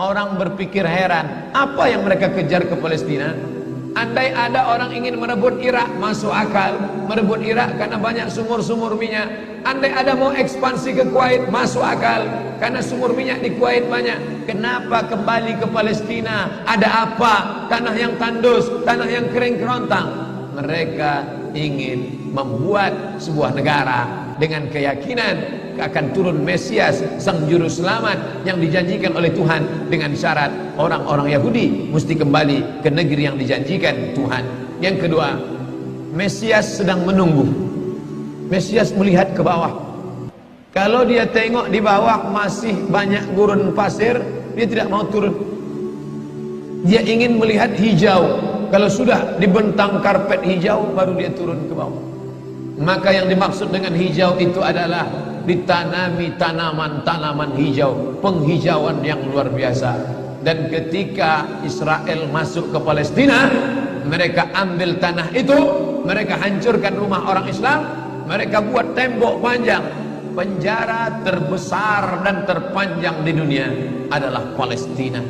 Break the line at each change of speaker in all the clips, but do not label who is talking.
Orang berpikir heran, apa yang mereka kejar ke Palestina? Andai ada orang ingin merebut Irak, masuk akal. Merebut Irak karena banyak sumur-sumur minyak. Andai ada mau ekspansi ke Kuwait, masuk akal, karena sumur minyak di Kuwait banyak. Kenapa kembali ke Palestina? Ada apa? Tanah yang tandus, tanah yang kering kerontang. Mereka ingin membuat sebuah negara dengan keyakinan akan turun Mesias, sang juru selamat yang dijanjikan oleh Tuhan, dengan syarat orang-orang Yahudi mesti kembali ke negeri yang dijanjikan Tuhan. Yang kedua, Mesias sedang menunggu. Mesias melihat ke bawah. Kalau dia tengok di bawah masih banyak gurun pasir, dia tidak mau turun. Dia ingin melihat hijau. Kalau sudah dibentang karpet hijau, baru dia turun ke bawah. Maka yang dimaksud dengan hijau itu adalah ditanami tanaman-tanaman hijau, penghijauan yang luar biasa. Dan ketika Israel masuk ke Palestina, mereka ambil tanah itu, mereka hancurkan rumah orang Islam, mereka buat tembok panjang. Penjara terbesar dan terpanjang di dunia adalah Palestina.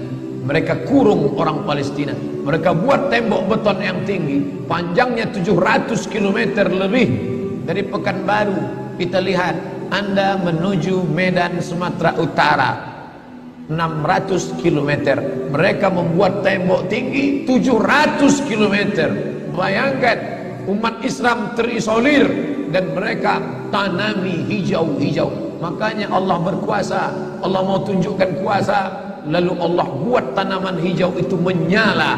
Mereka kurung orang Palestina. Mereka buat tembok beton yang tinggi, panjangnya 700 km lebih. Dari Pekanbaru kita lihat, Anda menuju Medan Sumatera Utara 600 km. Mereka membuat tembok tinggi 700 km. Bayangkan, umat Islam terisolir dan mereka tanami hijau-hijau. Makanya Allah berkuasa, Allah mau tunjukkan kuasa, lalu Allah buat tanaman hijau itu menyala.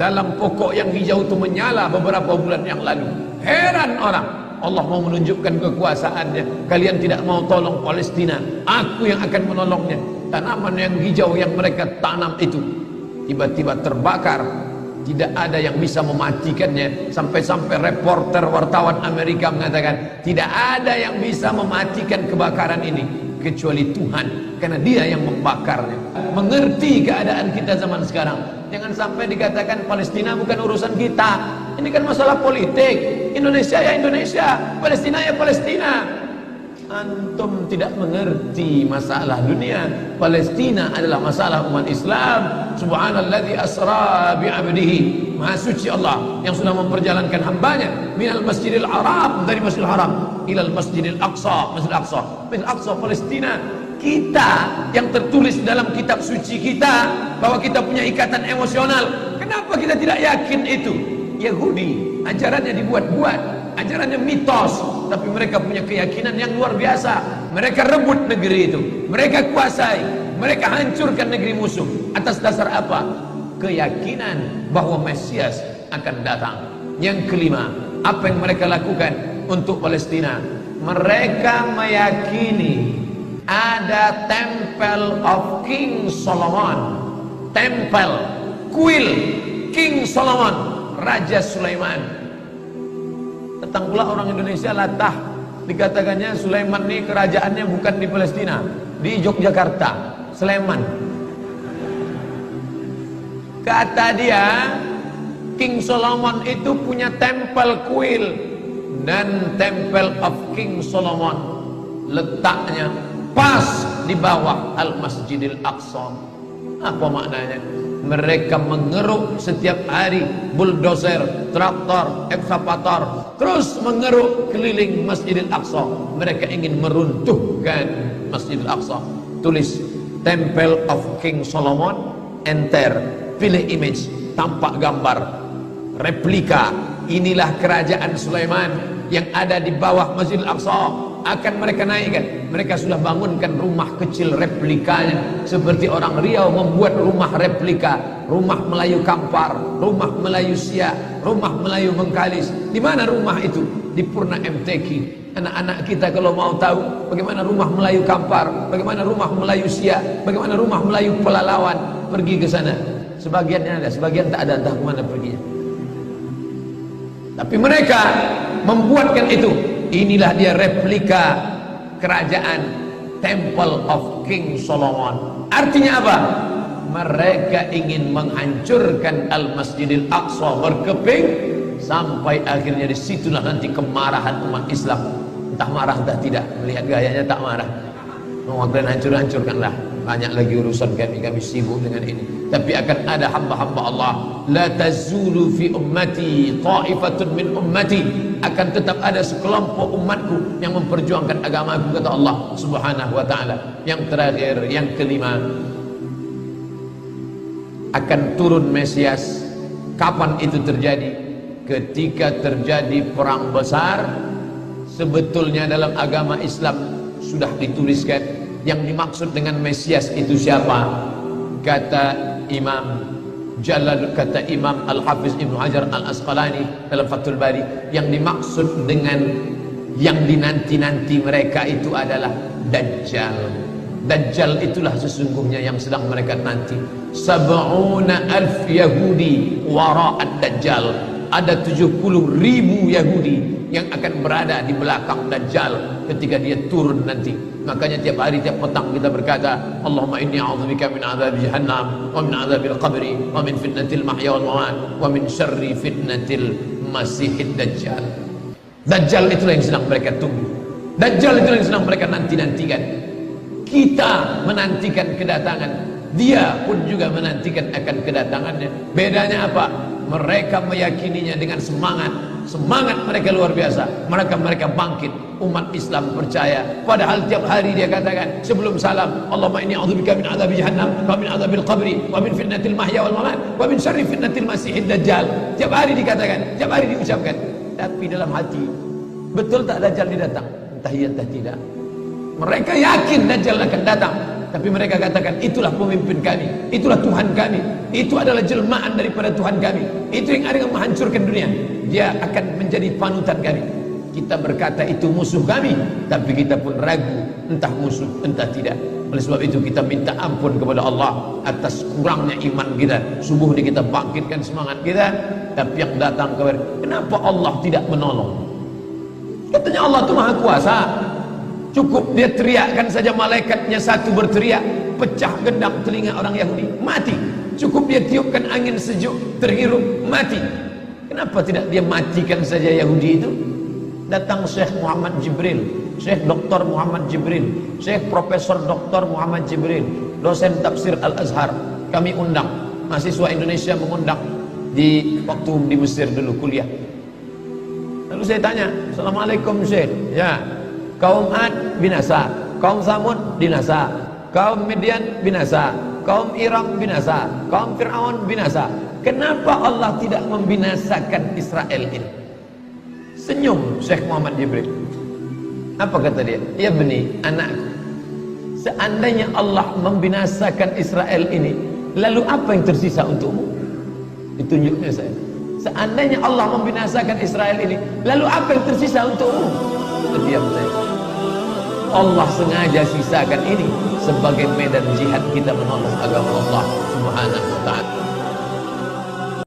Dalam pokok yang hijau itu menyala beberapa bulan yang lalu. Heran orang, Allah mau menunjukkan kekuasaannya. Kalian tidak mau tolong Palestina, aku yang akan menolongnya. Tanaman yang hijau yang mereka tanam itu tiba-tiba terbakar. Tidak ada yang bisa mematikannya. Sampai-sampai reporter wartawan Amerika mengatakan, tidak ada yang bisa mematikan kebakaran ini kecuali Tuhan, karena Dia yang membakarnya. Mengerti keadaan kita zaman sekarang. Jangan sampai dikatakan Palestina bukan urusan kita. Ini kan masalah politik. Indonesia ya Indonesia, Palestina ya Palestina. Antum tidak mengerti masalah dunia. Palestina adalah masalah umat Islam. Subhanalladzi asra bi'abdihi. Maha suci Allah yang sudah memperjalankan hambanya minal masjidil haram, dari masjidil haram ilal masjidil aqsa, masjidil aqsa, masjidil aqsa Palestina. Kita yang tertulis dalam kitab suci kita bahwa kita punya ikatan emosional. Kenapa kita tidak yakin itu? Yahudi ajarannya dibuat-buat, ajarannya mitos, tapi mereka punya keyakinan yang luar biasa. Mereka rebut negeri itu, mereka kuasai, mereka hancurkan negeri musuh. Atas dasar apa? Keyakinan bahwa Mesias akan datang. Yang kelima, apa yang mereka lakukan untuk Palestina? Mereka meyakini ada Temple of King Solomon, tempel, kuil King Solomon, Raja Sulaiman. Datang pula orang Indonesia latah, dikatakannya Sulaiman ini kerajaannya bukan di Palestina, di Yogyakarta, Sleman. Kata dia, King Solomon itu punya tempel kuil, dan Temple of King Solomon letaknya pas di bawah Al-Masjidil Aqsa. Apa maknanya? Mereka mengeruk setiap hari, bulldozer, traktor, ekskavator, terus mengeruk keliling Masjidil Aqsa. Mereka ingin meruntuhkan Masjidil Aqsa. Tulis Temple of King Solomon, enter, pilih image, tampak gambar, replika. Inilah kerajaan Sulaiman yang ada di bawah Masjidil Aqsa. Akan mereka naikkan. Mereka sudah bangunkan rumah kecil replikanya, seperti orang Riau membuat rumah replika, rumah Melayu Kampar, rumah Melayu Siak, rumah Melayu Bengkalis. Di mana rumah itu? Di Purna MTQ. Anak-anak kita kalau mau tahu bagaimana rumah Melayu Kampar, bagaimana rumah Melayu Siak, bagaimana rumah Melayu Pelalawan, pergi ke sana. Sebagiannya ada, sebagian tak ada, entah kemana perginya. Tapi mereka membuatkan itu. Inilah dia replika kerajaan Temple of King Solomon. Artinya apa? Mereka ingin menghancurkan Al-Masjidil Aqsa berkeping, sampai akhirnya disitulah nanti kemarahan umat Islam. Entah marah entah tidak, melihat gayanya tak marah. Mau kalian hancur-hancurkanlah. banyak lagi urusan kami sibuk dengan ini. Tapi akan ada hamba-hamba Allah, la tazulu fi ummati ta'ifatun min ummati, akan tetap ada sekelompok umatku yang memperjuangkan agamaku, kata Allah Subhanahu wa taala. Yang terakhir, yang kelima, akan turun Mesias. Kapan itu terjadi? Ketika terjadi perang besar. Sebetulnya dalam agama Islam sudah dituliskan yang dimaksud dengan Mesias itu siapa. Kata Imam Al-Hafiz Ibnu Hajar Al-Asqalani dalam Fathul Bari, yang dimaksud dengan yang dinanti-nanti mereka itu adalah Dajjal. Dajjal itulah sesungguhnya yang sedang mereka nanti. 70,000 Yahudi wara'ad Dajjal. Ada 70,000 Yahudi yang akan berada di belakang Dajjal ketika dia turun nanti. Makanya tiap hari, tiap petang kita berkata, Allahumma inni a'udzubika min azab jahannam wa min azabil qabri wa min fitnatil mahya wal mamat wa min syarri fitnatil masihid Dajjal. Dajjal itulah yang sedang mereka tunggu. Dajjal itulah yang sedang mereka nanti-nantikan. Kita menantikan kedatangan, dia pun juga menantikan akan kedatangannya. Bedanya apa? Mereka meyakininya dengan semangat mereka luar biasa. Mereka bangkit. Umat Islam percaya. Padahal tiap hari dia katakan sebelum salam, Allahumma inni a'udzubika min adzabi jahannam wa min adzabil qabri wa min fitnatil mahya wal mamat wa min syarri fitnatil masihid dajjal. Tiap hari dikatakan, tiap hari diucapkan. Tapi dalam hati, betul tak Dajjal datang? Entah iya entah tidak. Mereka yakin Dajjal akan datang, tapi mereka katakan itulah pemimpin kami, itulah Tuhan kami, itu adalah jelmaan daripada Tuhan kami, itu yang akan menghancurkan dunia, dia akan menjadi panutan kami. Kita berkata itu musuh kami, tapi kita pun ragu entah musuh entah tidak. Oleh sebab itu kita minta ampun kepada Allah atas kurangnya iman kita. Subuh ini kita bangkitkan semangat kita, tapi yang datang kepada, kenapa Allah tidak menolong? Katanya Allah itu maha kuasa. Cukup dia teriakkan saja, malaikatnya satu berteriak, pecah gendang telinga orang Yahudi, mati. Cukup dia tiupkan angin sejuk, terhirup, mati. Kenapa tidak dia matikan saja Yahudi itu? Datang Syekh Muhammad Jibril, Syekh Dr. Muhammad Jibril, Syekh Profesor Dr. Muhammad Jibril, dosen tafsir Al-Azhar. Kami undang, mahasiswa Indonesia mengundang di waktu di Mesir dulu kuliah. Lalu saya tanya, Assalamualaikum Syekh. Ya, kaum Ad binasa, kaum Samud binasa, kaum Midian binasa, kaum Iram binasa, kaum Fir'aun binasa. Kenapa Allah tidak membinasakan Israel ini? Senyum Syekh Muhammad Jibril. Apa kata dia? Ya beni, anakku, seandainya Allah membinasakan Israel ini, lalu apa yang tersisa untukmu? Ditunjuknya saya. Seandainya Allah membinasakan Israel ini, lalu apa yang tersisa untukmu? Diam saya. Allah sengaja sisakan ini sebagai medan jihad kita menolong agama Allah Subhanahu wa ta'ala.